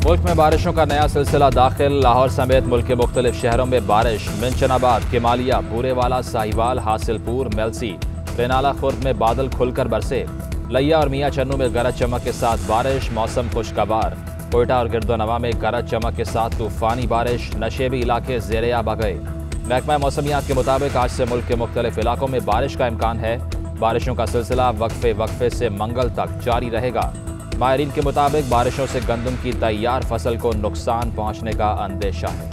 मुल्क में बारिशों का नया सिलसिला दाखिल। लाहौर समेत मुल्क के मुख्तलिफ शहरों में बारिश। मिंचनाबाद, किमालिया, बूरेवाला, साहिवाल, हासिलपुर, मेलसी, रेनाला खुर्द में बादल खुलकर बरसे। लिया और मियाँ चन्नू में गरज चमक के साथ बारिश। मौसम खुशगवार। कोयटा और गिरदोनवा में गरज चमक के साथ तूफानी बारिश। नशेबी इलाके ज़ेरे आब आ गए। महकमा मौसमियात के मुताबिक आज से मुल्क के मुख्तलिफ इलाकों में बारिश का इम्कान है। बारिशों का सिलसिला वक्फे से मंगल तक जारी रहेगा। माहिरीन के मुताबिक बारिशों से गंदम की तैयार फसल को नुकसान पहुंचने का अंदेशा है।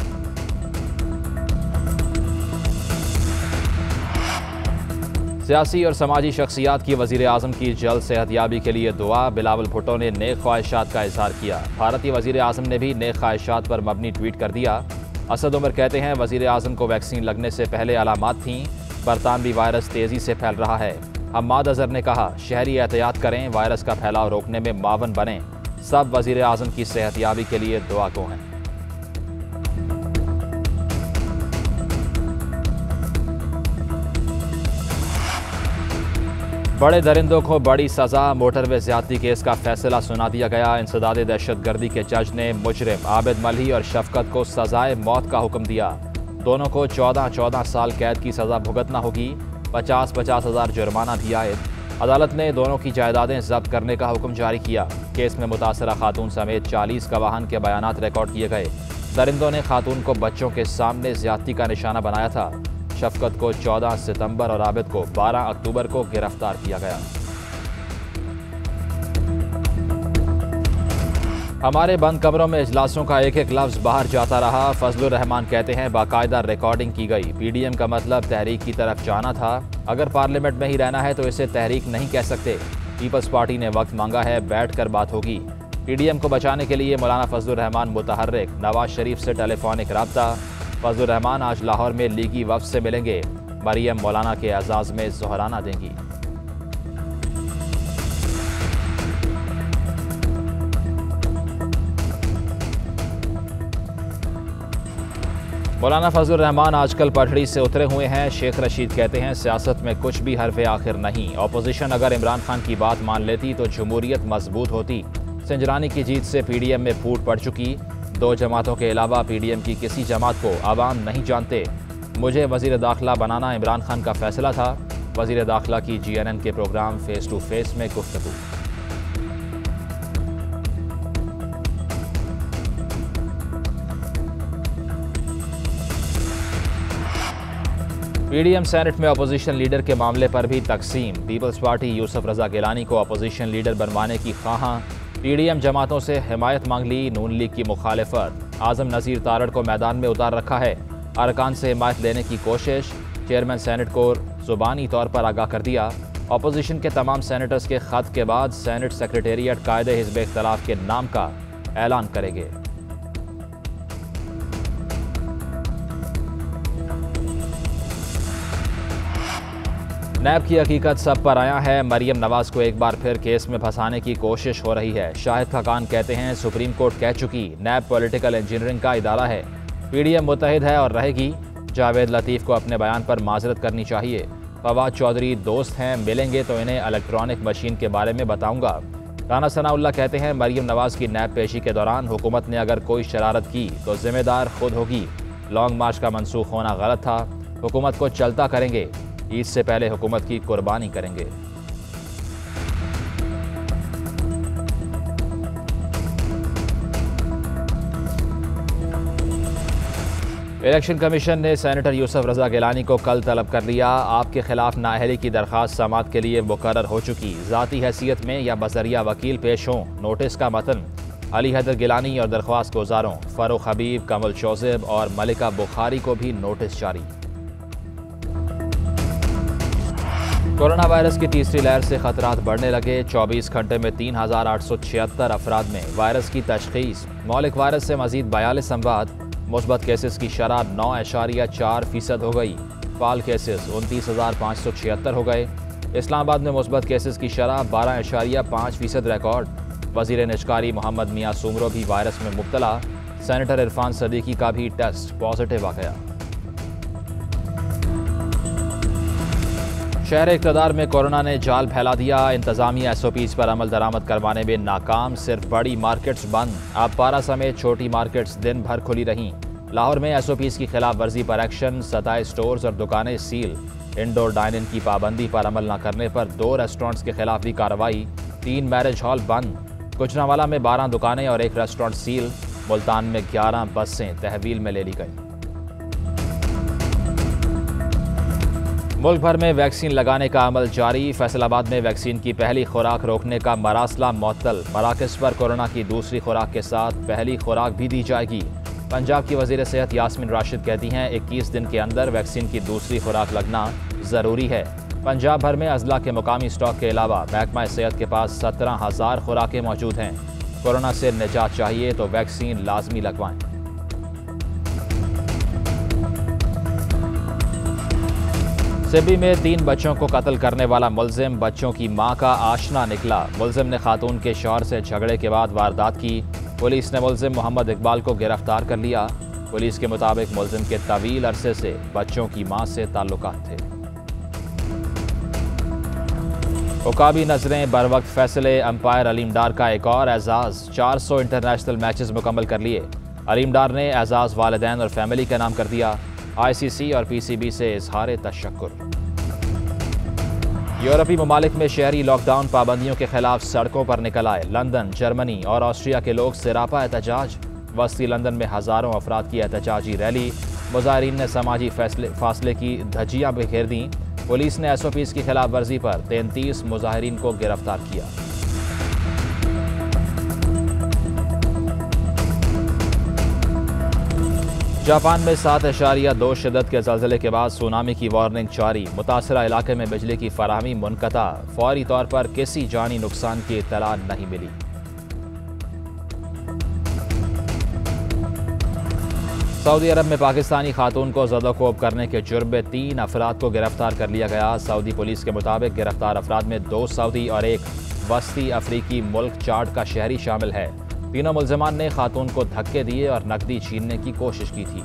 सियासी और समाजी शख्सियात की वजीर आज़म की जल्द सेहतयाबी के लिए दुआ। बिलावल भुट्टो ने नेक ख्वाहिशात का इजहार किया। भारतीय वजीर आज़म ने भी नेक ख्वाहिशात पर मबनी ट्वीट कर दिया। असद उमर कहते हैं, वजीर आज़म को वैक्सीन लगने से पहले अलामात थीं। बरतानवी वायरस तेज़ी से फैल रहा है। हम्माद अजहर ने कहा, शहरी एहतियात करें, वायरस का फैलाव रोकने में मावन बने। सब वजीर आज़म की सेहतयाबी के लिए दुआ को हैं। बड़े दरिंदों को बड़ी सजा। मोटरवे ज्यादती केस का फैसला सुना दिया गया। इंसदाद दहशतगर्दी के जज ने मुजरिम आबिद मल्ही और शफकत को सजाए मौत का हुक्म दिया। दोनों को 14 साल कैद की सजा भुगतना होगी। 50 हज़ार जुर्माना भी आयद। अदालत ने दोनों की जायदादें जब्त करने का हुक्म जारी किया। केस में मुतासरा खातून समेत 40 गवाहान के बयानात रिकॉर्ड किए गए। दरिंदों ने खातून को बच्चों के सामने ज्यादती का निशाना बनाया था। शफकत को 14 सितंबर और आबिद को 12 अक्टूबर को गिरफ्तार किया गया। हमारे बंद कमरों में इजलासों का एक एक लफ्ज़ बाहर जाता रहा। फजलुर रहमान कहते हैं, बाकायदा रिकॉर्डिंग की गई। पीडीएम का मतलब तहरीक की तरफ जाना था। अगर पार्लियामेंट में ही रहना है तो इसे तहरीक नहीं कह सकते। पीपल्स पार्टी ने वक्त मांगा है, बैठ कर बात होगी। पीडीएम को बचाने के लिए मौलाना फजलुर रहमान मुतहर्रिक। नवाज शरीफ से टेलीफोनिक रब्ता। फजलुर रहमान आज लाहौर में लीगी वफ्द से मिलेंगे। मरियम मौलाना के एजाज़ में ज़ोहराना देंगी। मौलाना फजलुर रहमान आजकल पटड़ी से उतरे हुए हैं। शेख रशीद कहते हैं, सियासत में कुछ भी हरफ आखिर नहीं। अपोजिशन अगर इमरान खान की बात मान लेती तो जमहूरियत मजबूत होती। सिंजरानी की जीत से पीडीएम में फूट पड़ चुकी। 2 जमातों के अलावा पीडीएम की किसी जमात को आवाम नहीं जानते। मुझे वजीर दाखिला बनाना इमरान खान का फैसला था। वजीर दाखिला की GNN के प्रोग्राम फेस टू फेस में गुफ्तगू। पीडीएम सेनेट में अपोजिशन लीडर के मामले पर भी तकसीम। पीपल्स पार्टी यूसुफ रजा गिलानी को अपोजिशन लीडर बनवाने की ख्वाहां। पीडीएम जमातों से हिमायत मांग ली। नून लीग की मुखालिफत। आजम नज़ीर तारड़ को मैदान में उतार रखा है। अरकान से हिमायत लेने की कोशिश। चेयरमैन सेनेट को ज़ुबानी तौर पर आगाह कर दिया। अपोजिशन के तमाम सेनेटर्स के खत के बाद सेनेट सेक्रेटेरिएट कायदे हिज़्ब इख्तिलाफ के नाम का ऐलान करेंगे। नैब की हकीकत सब पर आया है। मरियम नवाज को एक बार फिर केस में फंसाने की कोशिश हो रही है। शाहिद खाकान कहते हैं, सुप्रीम कोर्ट कह चुकी, नैब पॉलिटिकल इंजीनियरिंग का इदारा है। पीडीएम मुत्तहिद है और रहेगी। जावेद लतीफ़ को अपने बयान पर माजरत करनी चाहिए। फवाद चौधरी दोस्त हैं, मिलेंगे तो इन्हें इलेक्ट्रॉनिक मशीन के बारे में बताऊंगा। राना सनाउल्लाह कहते हैं, मरियम नवाज की नैब पेशी के दौरान हुकूमत ने अगर कोई शरारत की तो जिम्मेदार खुद होगी। लॉन्ग मार्च का मनसूख होना गलत था। हुकूमत को चलता करेंगे। ईद से पहले हुकूमत की कुर्बानी करेंगे। इलेक्शन कमीशन ने सेनेटर यूसुफ रजा गिलानी को कल तलब कर लिया। आपके खिलाफ नाअहली की दरख्वास्त समाअत के लिए मुकर्रर हो चुकी। ज़ाती हैसियत में या बजरिया वकील पेश हों। नोटिस का मतन अली हैदर गिलानी और दरख्वास्त गुजारों फ़ारूक हबीब, कमल शोज़ेब और मलिका बुखारी को भी नोटिस जारी। कोरोना वायरस की तीसरी लहर से खतरात बढ़ने लगे। 24 घंटे में 3876 अफराद में वायरस की तशखीस। मौलिक वायरस से मजीद 42 अमवात। मुस्बत केसेस की शरह 9.4% हो गई। फाल केसेस 29,576 हो गए। इस्लामाबाद में मुस्बत केसेस की शरह 12.5% रिकॉर्ड। वजीर निजकारी मोहम्मद मियाँ सुमरो भी वायरस में मुब्तला। सेनेटर इरफान सदीकी का भी टेस्ट पॉजिटिव आ गया। शहर इक़्तिदार में कोरोना ने जाल फैला दिया। इंतजामिया SOPs पर अमल दरामद करवाने में नाकाम। सिर्फ बड़ी मार्केट्स बंद। अब पारा समेत छोटी मार्केट्स दिन भर खुली रहीं। लाहौर में SOPs की खिलाफ वर्जी पर एक्शन। 27 स्टोर्स और दुकानें सील। इंडोर डाइनिंग की पाबंदी पर अमल न करने पर 2 रेस्टोरेंट्स के खिलाफ भी कार्रवाई। 3 मैरिज हॉल बंद। गुजरांवाला में 12 दुकानें और 1 रेस्टोरेंट सील। मुल्तान में 11 बसें तहवील में ले ली गई। मुल्क भर में वैक्सीन लगाने का अमल जारी। फैसलाबाद में वैक्सीन की पहली खुराक रोकने का मरासला मुअत्तल। मराकज़ पर कोरोना की दूसरी खुराक के साथ पहली खुराक भी दी जाएगी। पंजाब की वज़ीर सेहत यास्मीन राशिद कहती हैं 21 दिन के अंदर वैक्सीन की दूसरी खुराक लगना ज़रूरी है। पंजाब भर में अजला के मुकामी स्टॉक के अलावा महकमा सेहत के पास 17,000 खुराकें मौजूद हैं। कोरोना से निजात चाहिए तो वैक्सीन लाजमी लगवाएं। सिबी में 3 बच्चों को कत्ल करने वाला मुलजिम बच्चों की मां का आशना निकला। मुलजिम ने खातून के शौहर से झगड़े के बाद वारदात की। पुलिस ने मुलजिम मोहम्मद इकबाल को गिरफ्तार कर लिया। पुलिस के मुताबिक मुलजिम के तवील अरसे से बच्चों की मां से ताल्लुकात थे। उकाबी नजरें बर वक्त फैसले। अंपायर अलीम डार का एक और एजाज। 400 इंटरनेशनल मैचेस मुकम्मल कर लिए। अलीम डार ने एजाज वालिदैन और फैमिली का नाम कर दिया। ICC और PCB से इजहार तशक्कुर। यूरोपीय ममालिक में शहरी लॉकडाउन पाबंदियों के खिलाफ सड़कों पर निकल आए। लंदन, जर्मनी और ऑस्ट्रिया के लोग सिरापा एहतजाज। वस्ती लंदन में हज़ारों अफराद की एहतजाजी रैली। मुजाहिरीन ने समाजी फासले की धज्जियां बिखेर दी। पुलिस ने SOPs की खिलाफ वर्जी पर 33 मुजाहिरीन को गिरफ्तार किया। जापान में 7.2 शिद्दत के ज़लज़ले के बाद सुनामी की वार्निंग जारी। मुतासरा इलाके में बिजली की फराहमी मुनक़ता। फौरी तौर पर किसी जानी नुकसान की इत्तला नहीं मिली। सऊदी अरब में पाकिस्तानी खातून को ज़दोकोब करने के जुर्म में 3 अफराद को गिरफ्तार कर लिया गया। सऊदी पुलिस के मुताबिक गिरफ्तार अफराद में 2 सऊदी और 1 वस्ती अफ्रीकी मुल्क चाड का शहरी शामिल है। तीनों मुल्ज़िमान ने खातून को धक्के दिए और नकदी छीनने की कोशिश की थी।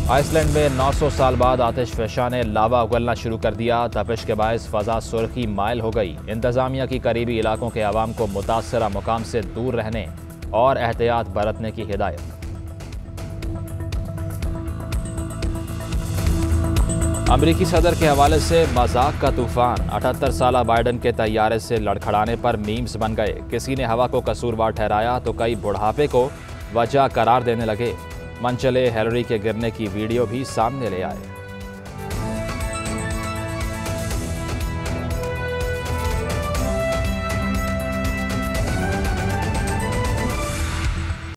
आइसलैंड में 900 साल बाद आतिशफ़शा ने लावा उगलना शुरू कर दिया। तपिश के बायस फ़ज़ा सुर्खी माइल हो गई। इंतज़ामिया की करीबी इलाकों के अवाम को मुतासरा मुकाम से दूर रहने और एहतियात बरतने की हिदायत। अमरीकी सदर के हवाले से मजाक का तूफान। 78 साला बाइडन के तैयारे से लड़खड़ाने पर मीम्स बन गए। किसी ने हवा को कसूरवार ठहराया तो कई बुढ़ापे को वजह करार देने लगे। मनचले हिलरी के गिरने की वीडियो भी सामने ले आए।